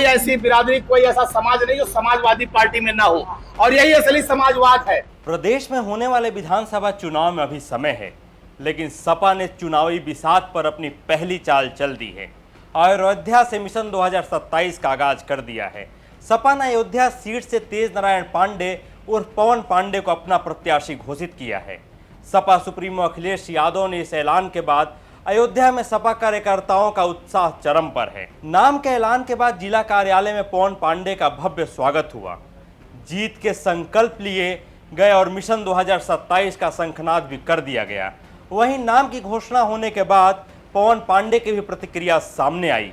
ऐसी बिरादरी, कोई ऐसा समाज नहीं जो समाजवादी पार्टी में ना हो, और यही असली समाजवाद है। प्रदेश में होने वाले विधानसभा चुनाव में अभी समय है, लेकिन सपा ने चुनावी बिसात पर अपनी पहली चाल चल दी है और अयोध्या से मिशन 2027 का आगाज कर दिया है। सपा ने अयोध्या सीट से तेज नारायण पांडे उर्फ पवन पांडे को अपना प्रत्याशी घोषित किया है। सपा सुप्रीमो अखिलेश यादव ने इस ऐलान के बाद अयोध्या में सपा कार्यकर्ताओं का उत्साह चरम पर है। नाम के ऐलान के बाद जिला कार्यालय में पवन पांडे का भव्य स्वागत हुआ, जीत के संकल्प लिए गए और मिशन 2027 का शंखनाद भी कर दिया गया। वहीं नाम की घोषणा होने के बाद पवन पांडे की भी प्रतिक्रिया सामने आई।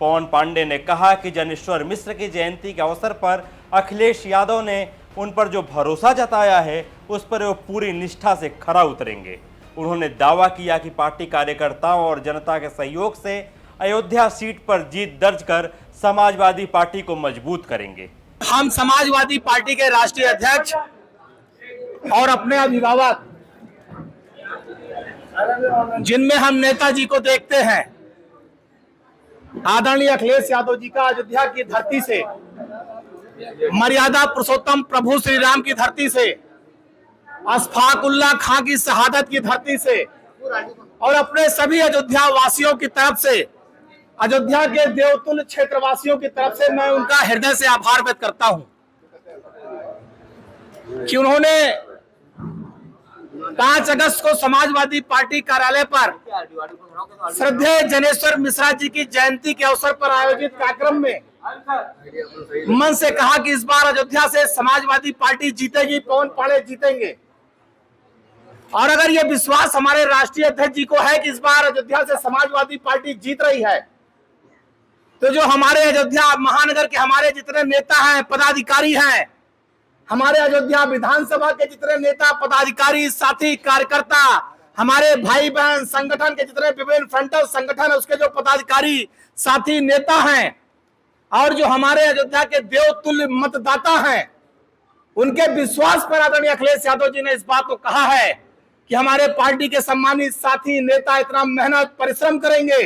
पवन पांडे ने कहा कि जनेश्वर मिश्र की जयंती के अवसर पर अखिलेश यादव ने उन पर जो भरोसा जताया है उस पर वो पूरी निष्ठा से खरा उतरेंगे। उन्होंने दावा किया कि पार्टी कार्यकर्ताओं और जनता के सहयोग से अयोध्या सीट पर जीत दर्ज कर समाजवादी पार्टी को मजबूत करेंगे। हम समाजवादी पार्टी के राष्ट्रीय अध्यक्ष और अपने अभिभावक, जिनमें हम नेताजी को देखते हैं, आदरणीय अखिलेश यादव जी का अयोध्या की धरती से, मर्यादा पुरुषोत्तम प्रभु श्री राम की धरती से, अशफाकुल्ला खां की शहादत की धरती से और अपने सभी अयोध्या वासियों की तरफ से, अयोध्या के देवतुल्य क्षेत्रवासियों की तरफ से मैं उनका हृदय से आभार व्यक्त करता हूं कि उन्होंने 5 अगस्त को समाजवादी पार्टी कार्यालय पर श्रद्धेय जनेश्वर मिश्रा जी की जयंती के अवसर पर आयोजित कार्यक्रम में मन से कहा कि इस बार अयोध्या से समाजवादी पार्टी जीतेगी, पवन पांडे जीतेंगे। और अगर यह विश्वास हमारे राष्ट्रीय अध्यक्ष जी को है कि इस बार अयोध्या से समाजवादी पार्टी जीत रही है, तो जो हमारे अयोध्या महानगर के हमारे जितने नेता हैं, पदाधिकारी हैं, हमारे अयोध्या विधानसभा के जितने नेता, पदाधिकारी, साथी, कार्यकर्ता, हमारे भाई बहन संगठन के जितने विभिन्न फ्रंटल संगठन है, उसके जो पदाधिकारी, साथी, नेता हैं, और जो हमारे अयोध्या के देवतुल्य मतदाता हैं, उनके विश्वास पर आदरणीय अखिलेश यादव जी ने इस बात को कहा है कि हमारे पार्टी के सम्मानित साथी नेता इतना मेहनत परिश्रम करेंगे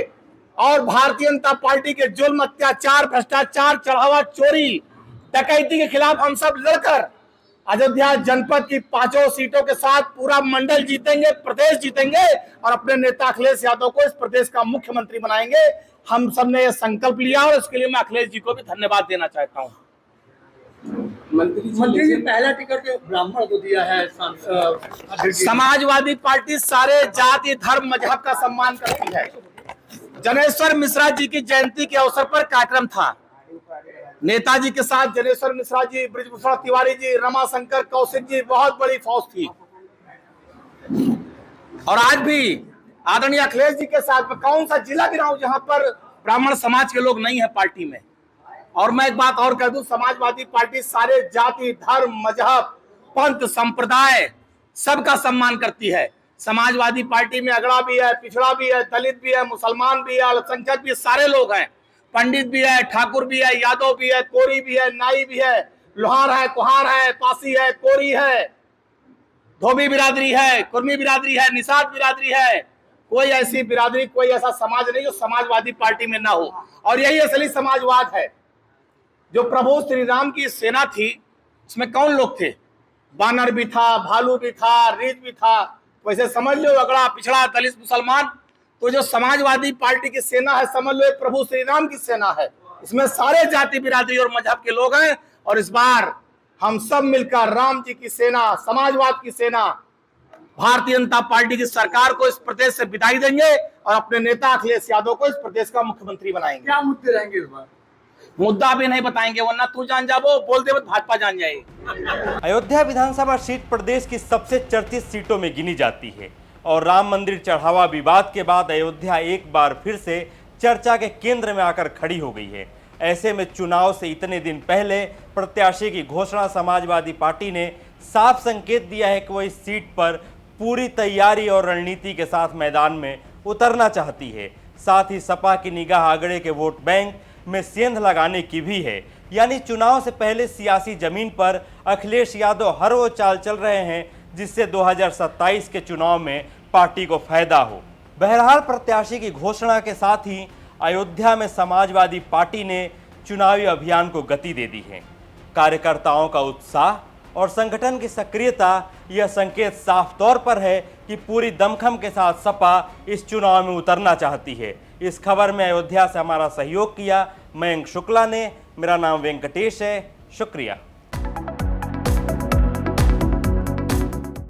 और भारतीय जनता पार्टी के जुल्म, अत्याचार, भ्रष्टाचार, चढ़ावा, चोरी, डकैती के खिलाफ हम सब लड़कर अयोध्या जनपद की 5 सीटों के साथ पूरा मंडल जीतेंगे, प्रदेश जीतेंगे और अपने नेता अखिलेश यादव को इस प्रदेश का मुख्यमंत्री बनाएंगे। हम सब ने यह संकल्प लिया और इसके लिए मैं अखिलेश जी को भी धन्यवाद देना चाहता हूँ। मंत्री जी, पहला टिकट ब्राह्मण को दिया है। समाजवादी पार्टी सारे जाति, धर्म, मजहब का सम्मान करती है। जनेश्वर मिश्रा जी की जयंती के अवसर पर कार्यक्रम था। नेताजी के साथ जनेश्वर मिश्रा जी, ब्रिजभूषण तिवारी जी, रमाशंकर कौशिक जी, बहुत बड़ी फौज थी। और आज भी आदरणीय अखिलेश जी के साथ मैं कौन सा जिला भी रहा हूं जहां पर ब्राह्मण समाज के लोग नहीं है पार्टी में। और मैं एक बात और कह दूं, समाजवादी पार्टी सारे जाति, धर्म, मजहब, पंथ, संप्रदाय सबका सम्मान करती है। समाजवादी पार्टी में अगड़ा भी है, पिछड़ा भी है, दलित भी है, मुसलमान भी है, अल्पसंख्यक भी है, सारे लोग हैं। पंडित भी है, ठाकुर भी है, यादव भी है, कोरी भी है, नाई भी है, लोहार है, कुहार है, पासी है, कोरी है, धोबी बिरादरी है, कुर्मी बिरादरी है, निषाद बिरादरी है। कोई ऐसी बिरादरी, कोई ऐसा समाज नहीं जो समाजवादी पार्टी में ना हो, और यही असली समाजवाद है। जो प्रभु श्री राम की सेना थी, उसमें कौन लोग थे? बानर भी था, भालू भी था, रीछ भी था, वैसे समझ लो अगड़ा, पिछड़ा, दलित, मुसलमान। तो जो समाजवादी पार्टी की सेना है, समझ लो प्रभु श्री राम की सेना है। इसमें सारे जाति, बिरादरी और मजहब के लोग हैं। और इस बार हम सब मिलकर राम जी की सेना, समाजवाद की सेना, भारतीय जनता पार्टी की सरकार को इस प्रदेश से विदाई देंगे और अपने नेता अखिलेश यादव को इस प्रदेश का मुख्यमंत्री बनाएंगे। क्या मुद्दे रहेंगे इस बार? मुद्दा भी नहीं बताएंगे, वरना तू जान जाबो, बोल दे भाजपा जान जाएगी। अयोध्या विधानसभा सीट प्रदेश की सबसे चर्चित सीटों में गिनी जाती है और राम मंदिर चढ़ावा विवाद के बाद अयोध्या एक बार फिर से चर्चा के केंद्र में आकर खड़ी हो गई है। ऐसे में चुनाव से इतने दिन पहले प्रत्याशी की घोषणा समाजवादी पार्टी ने साफ संकेत दिया है कि वह इस सीट पर पूरी तैयारी और रणनीति के साथ मैदान में उतरना चाहती है। साथ ही सपा की निगाह आगड़े के वोट बैंक में सेंध लगाने की भी है, यानी चुनाव से पहले सियासी जमीन पर अखिलेश यादव हर वो चाल चल रहे हैं जिससे 2027 के चुनाव में पार्टी को फायदा हो। बहरहाल प्रत्याशी की घोषणा के साथ ही अयोध्या में समाजवादी पार्टी ने चुनावी अभियान को गति दे दी है। कार्यकर्ताओं का उत्साह और संगठन की सक्रियता यह संकेत साफ तौर पर है कि पूरी दमखम के साथ सपा इस चुनाव में उतरना चाहती है। इस खबर में अयोध्या से हमारा सहयोग किया मयंक शुक्ला ने। मेरा नाम वेंकटेश है। शुक्रिया।